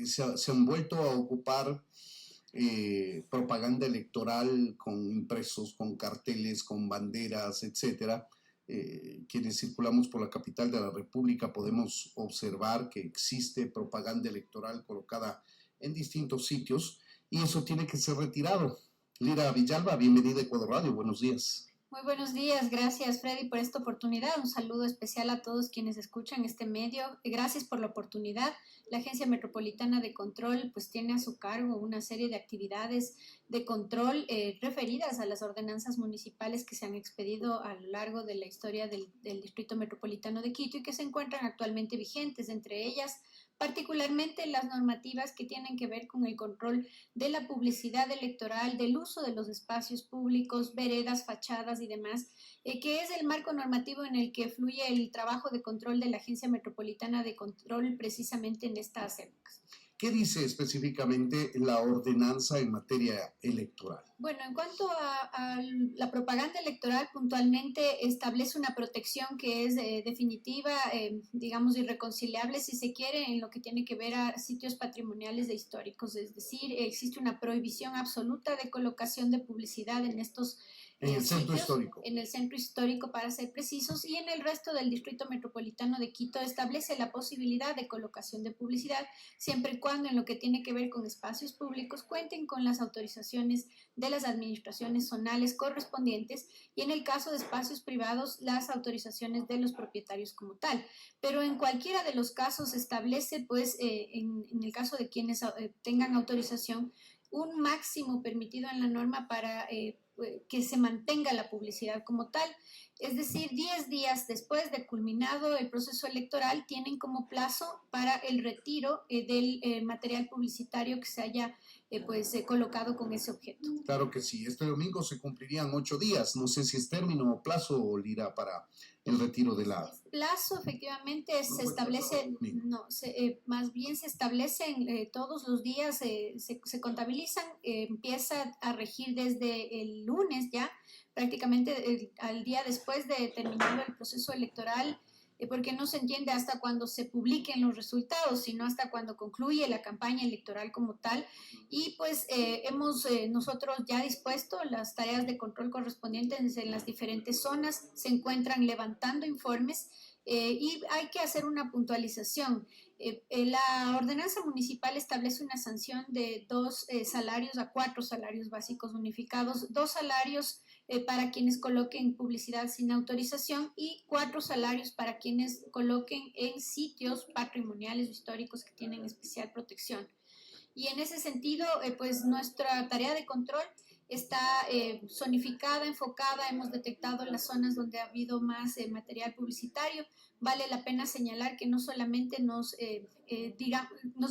se han vuelto a ocupar propaganda electoral con impresos, con carteles, con banderas, etcétera. Quienes circulamos por la capital de la República podemos observar que existe propaganda electoral colocada en distintos sitios y eso tiene que ser retirado. Lira Villalba, bienvenida a Ecuador Radio, buenos días. Muy buenos días, gracias Freddy por esta oportunidad. Un saludo especial a todos quienes escuchan este medio. Gracias por la oportunidad. La Agencia Metropolitana de Control pues tiene a su cargo una serie de actividades de control referidas a las ordenanzas municipales que se han expedido a lo largo de la historia del Distrito Metropolitano de Quito y que se encuentran actualmente vigentes, entre ellas particularmente las normativas que tienen que ver con el control de la publicidad electoral, del uso de los espacios públicos, veredas, fachadas y demás, que es el marco normativo en el que fluye el trabajo de control de la Agencia Metropolitana de Control precisamente en estas épocas. ¿Qué dice específicamente la ordenanza en materia electoral? Bueno, en cuanto a la propaganda electoral, puntualmente establece una protección que es definitiva, digamos, irreconciliable, si se quiere, en lo que tiene que ver a sitios patrimoniales e históricos. Es decir, existe una prohibición absoluta de colocación de publicidad en estos en el centro histórico. En el centro histórico, para ser precisos, y en el resto del Distrito Metropolitano de Quito establece la posibilidad de colocación de publicidad, siempre y cuando en lo que tiene que ver con espacios públicos cuenten con las autorizaciones de las administraciones zonales correspondientes y en el caso de espacios privados las autorizaciones de los propietarios como tal. Pero en cualquiera de los casos establece, pues, en el caso de quienes tengan autorización, un máximo permitido en la norma para que se mantenga la publicidad como tal. Es decir, 10 días después de culminado el proceso electoral tienen como plazo para el retiro del material publicitario que se haya colocado con ese objeto. Claro que sí. Este domingo se cumplirían 8 días. No sé si es término o plazo, Lira, para el retiro de la... Plazo, efectivamente, se establece, más bien se establecen todos los días, se contabilizan, empieza a regir desde el lunes ya, prácticamente al día después de terminado el proceso electoral, porque no se entiende hasta cuando se publiquen los resultados, sino hasta cuando concluye la campaña electoral como tal. Y pues hemos nosotros ya dispuesto las tareas de control correspondientes en las diferentes zonas, se encuentran levantando informes y hay que hacer una puntualización. La ordenanza municipal establece una sanción de 2 salarios a 4 salarios básicos unificados, 2 salarios para quienes coloquen publicidad sin autorización y 4 salarios para quienes coloquen en sitios patrimoniales o históricos que tienen especial protección. Y en ese sentido, pues nuestra tarea de control está zonificada, enfocada, hemos detectado las zonas donde ha habido más material publicitario. Vale la pena señalar que no solamente nos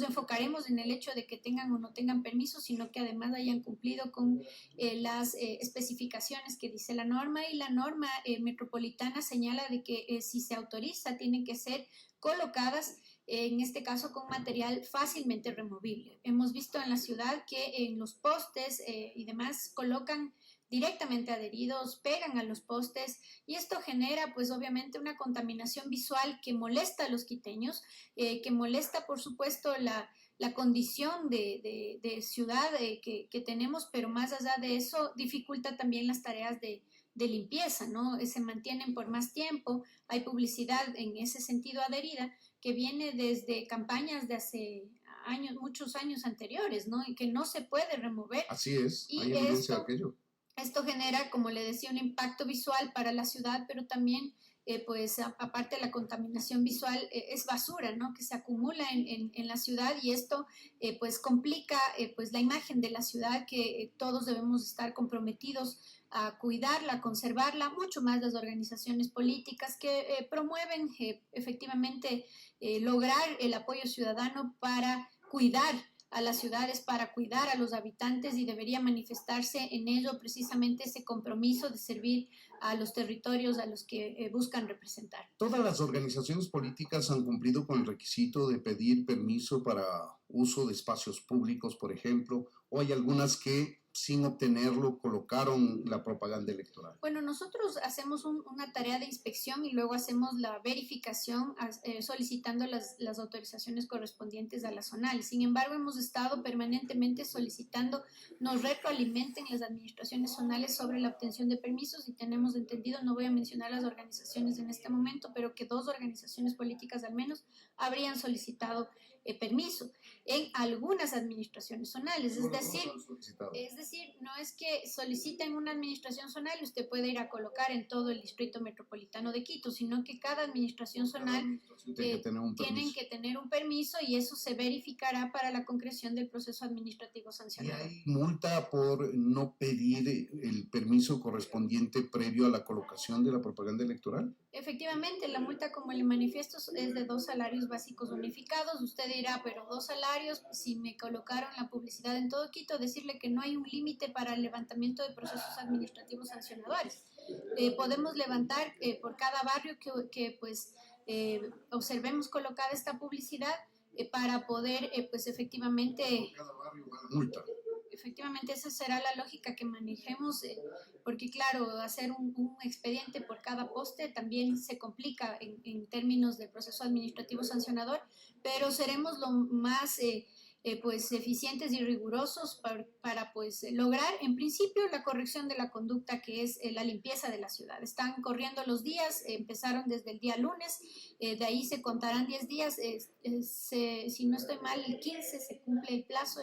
enfocaremos en el hecho de que tengan o no tengan permiso, sino que además hayan cumplido con las especificaciones que dice la norma, y la norma metropolitana señala de que si se autoriza tienen que ser colocadas en este caso con material fácilmente removible. Hemos visto en la ciudad que en los postes y demás colocan directamente adheridos, pegan a los postes y esto genera pues obviamente una contaminación visual que molesta a los quiteños, que molesta por supuesto la condición de ciudad que tenemos, pero más allá de eso dificulta también las tareas de limpieza, ¿no? Se mantienen por más tiempo, hay publicidad en ese sentido adherida que viene desde campañas de hace años, muchos años anteriores, ¿no? Y que no se puede remover. Así es, hay evidencia de aquello. Esto genera, como le decía, un impacto visual para la ciudad, pero también, pues, aparte de la contaminación visual, es basura, ¿no? Que se acumula en la ciudad y esto, pues, complica, pues, la imagen de la ciudad que todos debemos estar comprometidos a cuidarla, a conservarla, mucho más las organizaciones políticas que promueven efectivamente lograr el apoyo ciudadano para cuidar a las ciudades, para cuidar a los habitantes, y debería manifestarse en ello precisamente ese compromiso de servir a los territorios a los que buscan representar. ¿Todas las organizaciones políticas han cumplido con el requisito de pedir permiso para uso de espacios públicos, por ejemplo, o hay algunas que sin obtenerlo, colocaron la propaganda electoral? Bueno, nosotros hacemos una tarea de inspección y luego hacemos la verificación solicitando las autorizaciones correspondientes a la zonal. Sin embargo, hemos estado permanentemente solicitando nos retroalimenten las administraciones zonales sobre la obtención de permisos y tenemos entendido, no voy a mencionar las organizaciones en este momento, pero que 2 organizaciones políticas al menos habrían solicitado permiso en algunas administraciones zonales, es decir, no es que soliciten una administración zonal y usted puede ir a colocar en todo el distrito metropolitano de Quito, sino que cada administración zonal tienen que tener un permiso y eso se verificará para la concreción del proceso administrativo sancionador. ¿Y hay multa por no pedir el permiso correspondiente previo a la colocación de la propaganda electoral? Efectivamente, la multa, como le manifiesto, es de 2 salarios básicos unificados. Usted dirá, pero 2 salarios, si me colocaron la publicidad en todo Quito, decirle que no hay un límite para el levantamiento de procesos administrativos sancionadores. Podemos levantar por cada barrio que pues observemos colocada esta publicidad para poder pues efectivamente... Por cada barrio va la multa. Efectivamente, esa será la lógica que manejemos, porque claro, hacer un expediente por cada poste también se complica en términos del proceso administrativo sancionador, pero seremos lo más pues eficientes y rigurosos para pues lograr en principio la corrección de la conducta que es la limpieza de la ciudad. Están corriendo los días, empezaron desde el día lunes, de ahí se contarán 10 días, si no estoy mal el 15 se cumple el plazo,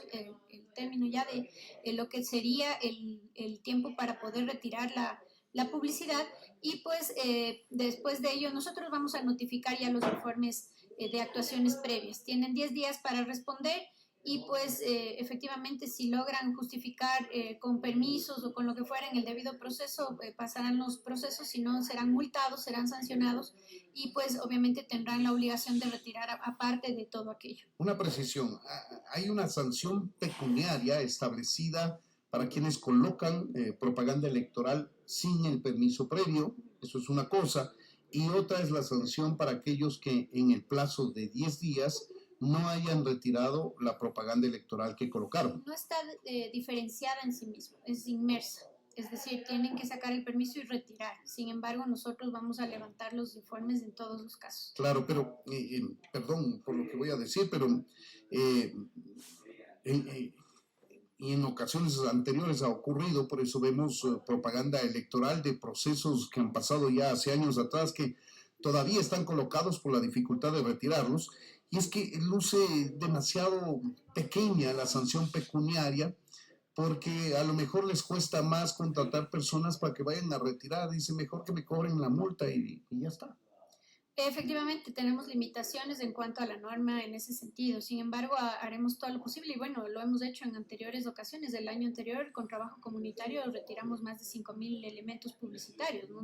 el término ya de lo que sería el tiempo para poder retirar la publicidad y pues después de ello nosotros vamos a notificar ya los informes de actuaciones previas. Tienen 10 días para responder y pues efectivamente si logran justificar con permisos o con lo que fuera en el debido proceso, pasarán los procesos, si no serán multados, serán sancionados y pues obviamente tendrán la obligación de retirar aparte de todo aquello. Una precisión, hay una sanción pecuniaria establecida para quienes colocan propaganda electoral sin el permiso previo, eso es una cosa, y otra es la sanción para aquellos que en el plazo de 10 días no hayan retirado la propaganda electoral que colocaron. No está diferenciada en sí misma, es inmersa. Es decir, tienen que sacar el permiso y retirar. Sin embargo, nosotros vamos a levantar los informes en todos los casos. Claro, pero, perdón por lo que voy a decir, pero y en ocasiones anteriores ha ocurrido, por eso vemos propaganda electoral de procesos que han pasado ya hace años atrás que todavía están colocados por la dificultad de retirarlos, y es que luce demasiado pequeña la sanción pecuniaria, porque a lo mejor les cuesta más contratar personas para que vayan a retirar, dice mejor que me cobren la multa y ya está. Efectivamente, tenemos limitaciones en cuanto a la norma en ese sentido. Sin embargo, haremos todo lo posible y bueno, lo hemos hecho en anteriores ocasiones. El año anterior, con trabajo comunitario, retiramos más de 5.000 elementos publicitarios, ¿no?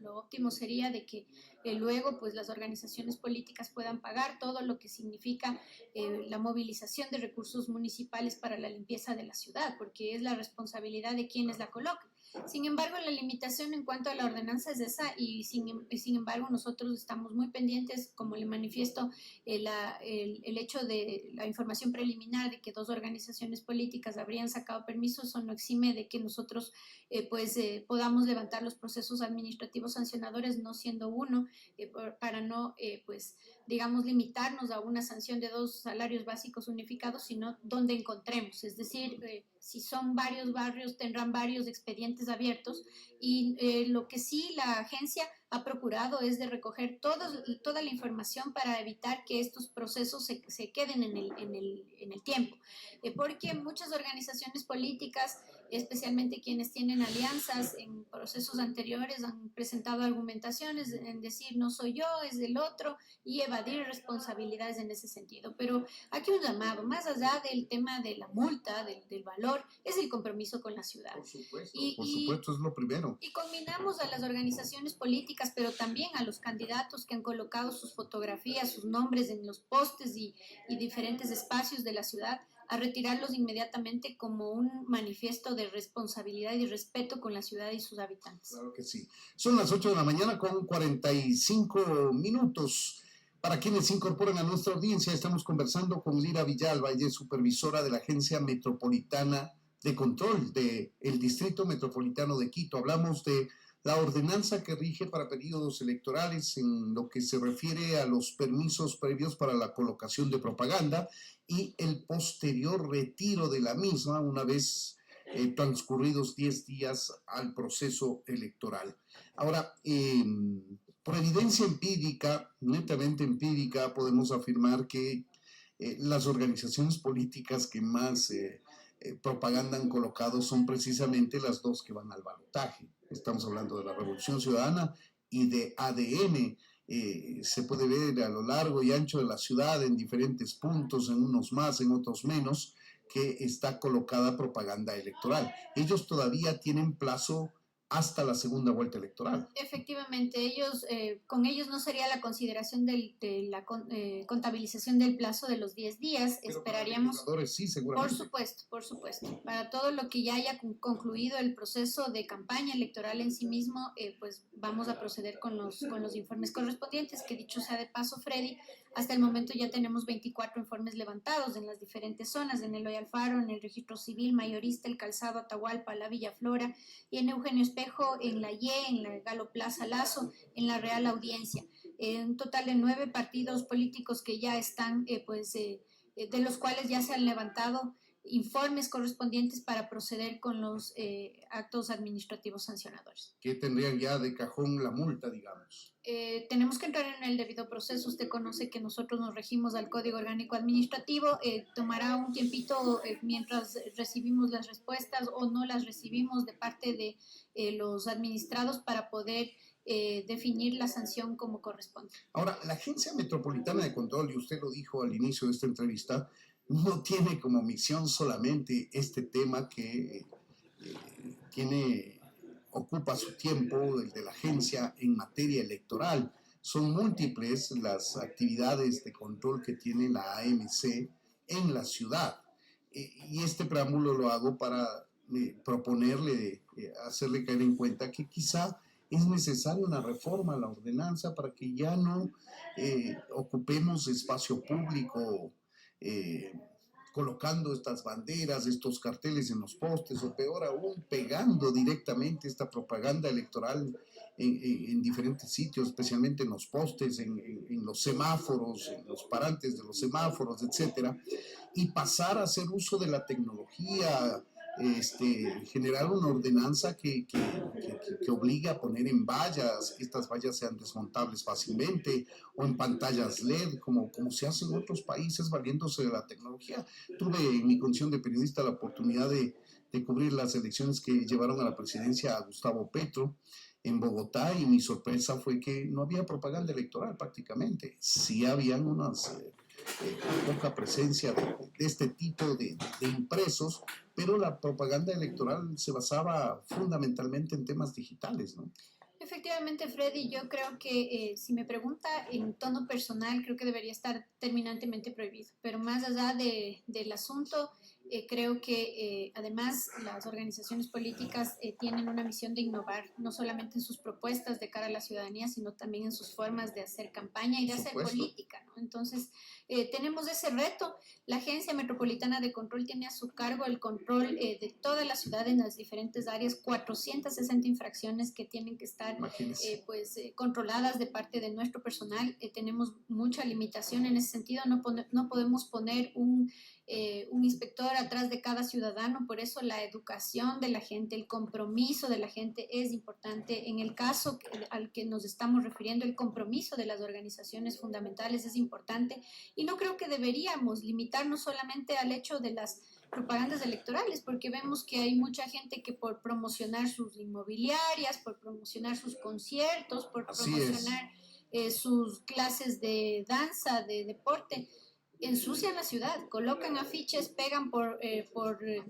Lo óptimo sería de que luego pues las organizaciones políticas puedan pagar todo lo que significa la movilización de recursos municipales para la limpieza de la ciudad, porque es la responsabilidad de quienes la colocan. Sin embargo, la limitación en cuanto a la ordenanza es esa y sin embargo nosotros estamos muy pendientes, como le manifiesto, el hecho de la información preliminar de que 2 organizaciones políticas habrían sacado permiso, eso no exime de que nosotros podamos levantar los procesos administrativos sancionadores, no siendo uno, para no, pues, digamos, limitarnos a una sanción de 2 salarios básicos unificados, sino donde encontremos, es decir, si son varios barrios, tendrán varios expedientes abiertos y lo que sí la agencia ha procurado es de recoger toda la información para evitar que estos procesos se queden en el tiempo. Porque muchas organizaciones políticas, especialmente quienes tienen alianzas en procesos anteriores, han presentado argumentaciones en decir no soy yo, es del otro y evadir responsabilidades en ese sentido. Pero aquí un llamado, más allá del tema de la multa, del valor, es el compromiso con la ciudad. Por supuesto, es lo primero. Y combinamos a las organizaciones políticas, pero también a los candidatos que han colocado sus fotografías, sus nombres en los postes y diferentes espacios de la ciudad, a retirarlos inmediatamente como un manifiesto de responsabilidad y respeto con la ciudad y sus habitantes. Claro que sí. Son las 8 de la mañana con 45 minutos. Para quienes se incorporan a nuestra audiencia, estamos conversando con Lira Villalba, ella es supervisora de la Agencia Metropolitana de control del Distrito Metropolitano de Quito. Hablamos de la ordenanza que rige para periodos electorales en lo que se refiere a los permisos previos para la colocación de propaganda y el posterior retiro de la misma una vez transcurridos 10 días al proceso electoral. Ahora, por evidencia empírica, netamente empírica, podemos afirmar que las organizaciones políticas que más propaganda han colocado son precisamente las dos que van al balotaje. Estamos hablando de la Revolución Ciudadana y de ADN. Se puede ver a lo largo y ancho de la ciudad en diferentes puntos, en unos más, en otros menos, que está colocada propaganda electoral. Ellos todavía tienen plazo hasta la segunda vuelta electoral. Efectivamente, con ellos no sería la consideración de la contabilización del plazo de los 10 días. Pero Esperaríamos. Para los sí, seguramente. Por supuesto. Para todo lo que ya haya concluido el proceso de campaña electoral en sí mismo, pues vamos a proceder con los informes correspondientes, que dicho sea de paso, Freddy, hasta el momento ya tenemos 24 informes levantados en las diferentes zonas, en el Eloy Alfaro, en el Registro Civil, Mayorista, El Calzado, Atahualpa, La Villa Flora, y en Eugenio Espejo, en la YE, en la Galo Plaza Lazo, en la Real Audiencia. Un total de 9 partidos políticos que ya están, de los cuales ya se han levantado informes correspondientes para proceder con los actos administrativos sancionadores. ¿Qué tendrían ya de cajón la multa, digamos? Tenemos que entrar en el debido proceso. Usted conoce que nosotros nos regimos al Código Orgánico Administrativo. Tomará un tiempito mientras recibimos las respuestas o no las recibimos de parte de los administrados para poder definir la sanción como corresponde. Ahora, la Agencia Metropolitana de Control, y usted lo dijo al inicio de esta entrevista, no tiene como misión solamente este tema que ocupa su tiempo, el de la agencia en materia electoral. Son múltiples las actividades de control que tiene la AMC en la ciudad. Y este preámbulo lo hago para proponerle, hacerle caer en cuenta que quizá es necesaria una reforma a la ordenanza para que ya no ocupemos espacio público colocando estas banderas, estos carteles en los postes, o peor aún, pegando directamente esta propaganda electoral en diferentes sitios, especialmente en los postes, en los semáforos, en los parantes de los semáforos, etcétera, y pasar a hacer uso de la tecnología, generar una ordenanza que obligue a poner en vallas, que estas vallas sean desmontables fácilmente, o en pantallas LED, como se hace en otros países valiéndose de la tecnología. Tuve en mi condición de periodista la oportunidad de cubrir las elecciones que llevaron a la presidencia a Gustavo Petro en Bogotá, y mi sorpresa fue que no había propaganda electoral prácticamente. Sí habían unas poca presencia de este tipo de impresos, pero la propaganda electoral se basaba fundamentalmente en temas digitales, ¿no? Efectivamente, Freddy, yo creo que si me pregunta en tono personal, creo que debería estar terminantemente prohibido. Pero más allá del asunto, creo que además las organizaciones políticas tienen una misión de innovar, no solamente en sus propuestas de cara a la ciudadanía, sino también en sus formas de hacer campaña y de hacer política, ¿no? Entonces, tenemos ese reto. La Agencia Metropolitana de Control tiene a su cargo el control de toda la ciudad en las diferentes áreas, 460 infracciones que tienen que estar controladas de parte de nuestro personal. Tenemos mucha limitación en ese sentido, no podemos poner un inspector atrás de cada ciudadano, por eso la educación de la gente, el compromiso de la gente es importante. En el caso al que nos estamos refiriendo, el compromiso de las organizaciones fundamentales es importante, y no creo que deberíamos limitarnos solamente al hecho de las propagandas electorales, porque vemos que hay mucha gente que por promocionar sus inmobiliarias, por promocionar sus conciertos, por promocionar sus clases de danza, de deporte, ensucian la ciudad, colocan afiches, pegan por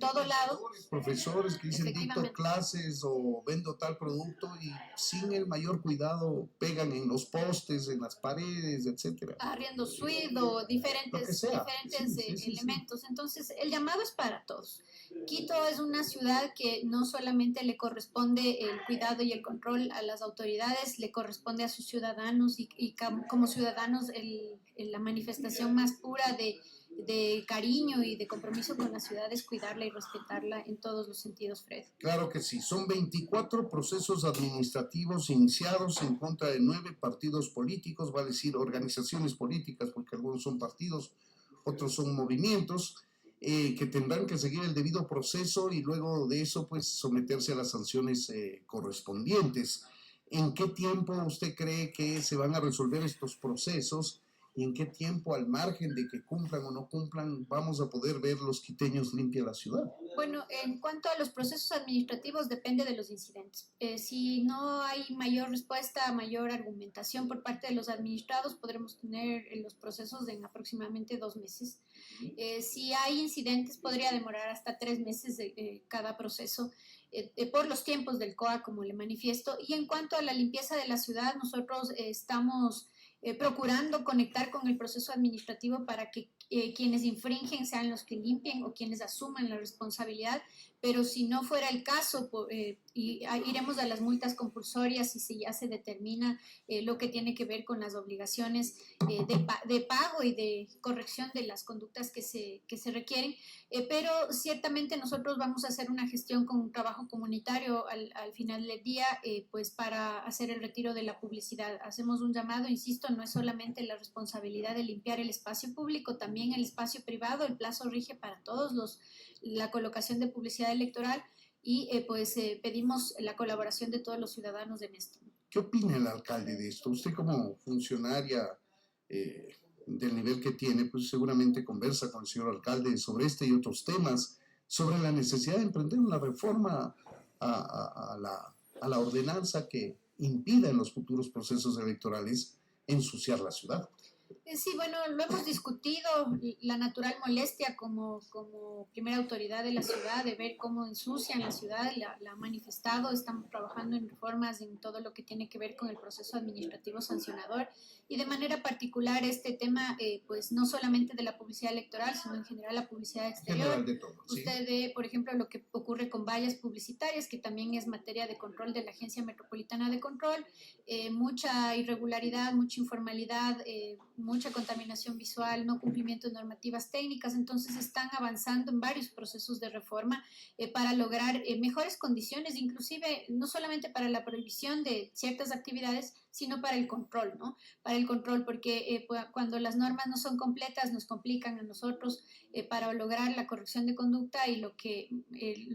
todo lado. Profesores que dicen dicto clases o vendo tal producto y sin el mayor cuidado pegan en los postes, en las paredes, etcétera. Arriendo suite o diferentes elementos. Sí. Entonces, el llamado es para todos. Quito es una ciudad que no solamente le corresponde el cuidado y el control a las autoridades, le corresponde a sus ciudadanos y como ciudadanos la manifestación más pura de de cariño y de compromiso con la ciudad es cuidarla y respetarla en todos los sentidos, Fred. Claro que sí, son 24 procesos administrativos iniciados en contra de 9 partidos políticos, vale decir organizaciones políticas, porque algunos son partidos, otros son movimientos, que tendrán que seguir el debido proceso y luego de eso pues someterse a las sanciones correspondientes. ¿En qué tiempo usted cree que se van a resolver estos procesos? ¿Y en qué tiempo, al margen de que cumplan o no cumplan, vamos a poder ver los quiteños limpia la ciudad? Bueno, en cuanto a los procesos administrativos, depende de los incidentes. Si no hay mayor respuesta, mayor argumentación por parte de los administrados, podremos tener los procesos en aproximadamente 2 meses. Si hay incidentes, podría demorar hasta 3 meses cada proceso. Por los tiempos del COA, como le manifiesto. Y en cuanto a la limpieza de la ciudad, nosotros estamos procurando conectar con el proceso administrativo para que quienes infringen sean los que limpien o quienes asuman la responsabilidad, pero si no fuera el caso, iremos a las multas compulsorias y si ya se determina lo que tiene que ver con las obligaciones de pago y de corrección de las conductas que se requieren, pero ciertamente nosotros vamos a hacer una gestión con un trabajo comunitario al final del día, pues para hacer el retiro de la publicidad. Hacemos un llamado, insisto, no es solamente la responsabilidad de limpiar el espacio público, también el espacio privado, el plazo rige para todos la colocación de publicidad electoral y pedimos la colaboración de todos los ciudadanos en esto. ¿Qué opina el alcalde de esto? Usted como funcionaria del nivel que tiene, pues seguramente conversa con el señor alcalde sobre este y otros temas, sobre la necesidad de emprender una reforma a la ordenanza que impida en los futuros procesos electorales ensuciar la ciudad. Sí, bueno, lo hemos discutido, la natural molestia como primera autoridad de la ciudad, de ver cómo ensucian la ciudad, la ha manifestado, estamos trabajando en reformas en todo lo que tiene que ver con el proceso administrativo sancionador y de manera particular este tema, pues no solamente de la publicidad electoral, sino en general la publicidad exterior. General de todo, ¿sí? Usted ve, por ejemplo, lo que ocurre con vallas publicitarias, que también es materia de control de la Agencia Metropolitana de Control, mucha irregularidad, mucha informalidad, mucha contaminación visual, no cumplimiento de normativas técnicas, entonces están avanzando en varios procesos de reforma para lograr mejores condiciones, inclusive no solamente para la prohibición de ciertas actividades, sino para el control, ¿no? Para el control, porque cuando las normas no son completas nos complican a nosotros para lograr la corrección de conducta y lo que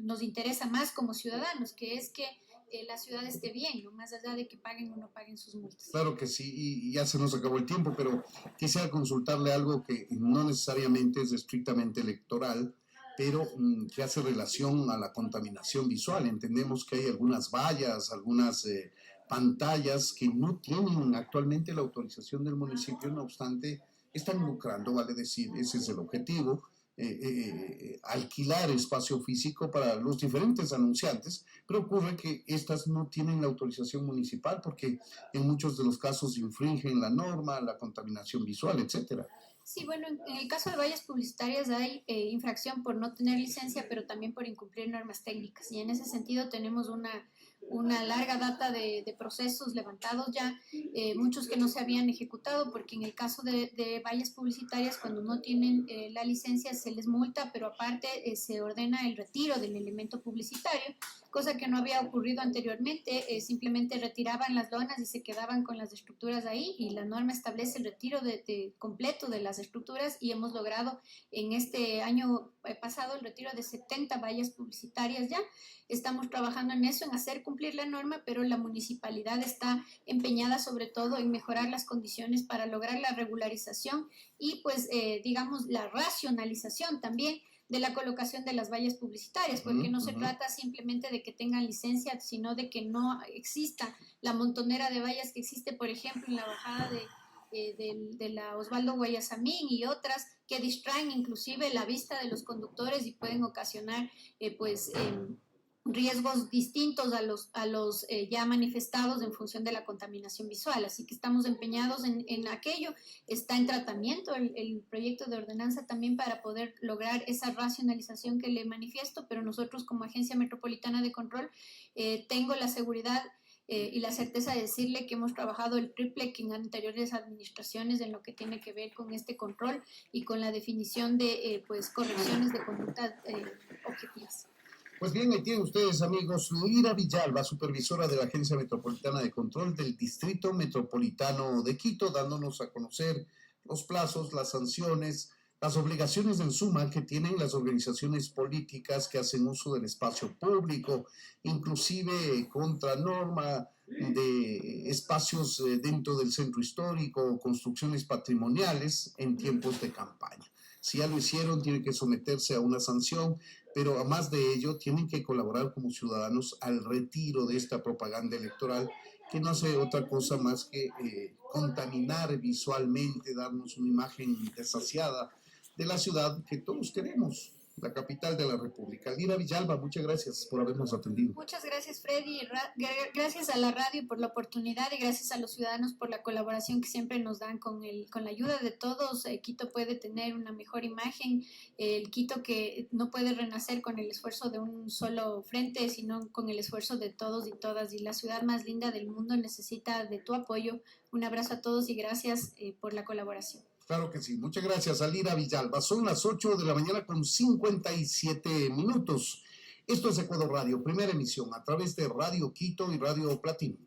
nos interesa más como ciudadanos, que es que la ciudad esté bien, ¿no? Más allá de que paguen o no paguen sus multas. Claro que sí, y ya se nos acabó el tiempo, pero quisiera consultarle algo que no necesariamente es estrictamente electoral, pero que hace relación a la contaminación visual. Entendemos que hay algunas vallas, algunas pantallas que no tienen actualmente la autorización del municipio, no obstante, están lucrando, vale decir, ese es el objetivo. Alquilar espacio físico para los diferentes anunciantes, pero ocurre que estas no tienen la autorización municipal porque en muchos de los casos infringen la norma, la contaminación visual, etcétera. Sí, bueno, en el caso de vallas publicitarias hay infracción por no tener licencia, pero también por incumplir normas técnicas. Y en ese sentido tenemos una larga data de procesos levantados ya, muchos que no se habían ejecutado, porque en el caso de vallas publicitarias, cuando no tienen la licencia se les multa, pero aparte se ordena el retiro del elemento publicitario, cosa que no había ocurrido anteriormente, simplemente retiraban las lonas y se quedaban con las estructuras ahí, y la norma establece el retiro completo de las estructuras, y hemos logrado en este año pasado el retiro de 70 vallas publicitarias ya. Estamos trabajando en eso, en hacer cumplir la norma, pero la municipalidad está empeñada sobre todo en mejorar las condiciones para lograr la regularización y pues digamos la racionalización también de la colocación de las vallas publicitarias, porque no se trata simplemente de que tengan licencia, sino de que no exista la montonera de vallas que existe, por ejemplo, en la bajada de la Osvaldo Guayasamín y otras que distraen inclusive la vista de los conductores y pueden ocasionar riesgos distintos a los ya manifestados en función de la contaminación visual. Así que estamos empeñados en aquello. Está en tratamiento el proyecto de ordenanza también para poder lograr esa racionalización que le manifiesto, pero nosotros como Agencia Metropolitana de Control tengo la seguridad y la certeza de decirle que hemos trabajado el triple que en anteriores administraciones en lo que tiene que ver con este control y con la definición de pues correcciones de conductas objetivas. Pues bien, ahí tienen ustedes, amigos, Lira Villalba, supervisora de la Agencia Metropolitana de Control del Distrito Metropolitano de Quito, dándonos a conocer los plazos, las sanciones, las obligaciones en suma que tienen las organizaciones políticas que hacen uso del espacio público, inclusive contra norma de espacios dentro del centro histórico, construcciones patrimoniales en tiempos de campaña. Si ya lo hicieron, tienen que someterse a una sanción, pero además de ello tienen que colaborar como ciudadanos al retiro de esta propaganda electoral que no hace otra cosa más que contaminar visualmente, darnos una imagen desasiada de la ciudad que todos queremos, la capital de la República. Lira Villalba, muchas gracias por habernos atendido. Muchas gracias, Freddy. Gracias a la radio por la oportunidad y gracias a los ciudadanos por la colaboración que siempre nos dan con la ayuda de todos. Quito puede tener una mejor imagen. El Quito que no puede renacer con el esfuerzo de un solo frente, sino con el esfuerzo de todos y todas. Y la ciudad más linda del mundo necesita de tu apoyo. Un abrazo a todos y gracias por la colaboración. Claro que sí. Muchas gracias a Lira Villalba. Son las 8 de la mañana con 57 minutos. Esto es Ecuador Radio, primera emisión a través de Radio Quito y Radio Platino.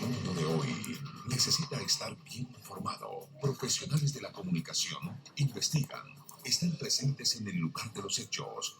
El mundo de hoy necesita estar bien informado. Profesionales de la comunicación investigan, están presentes en el lugar de los hechos,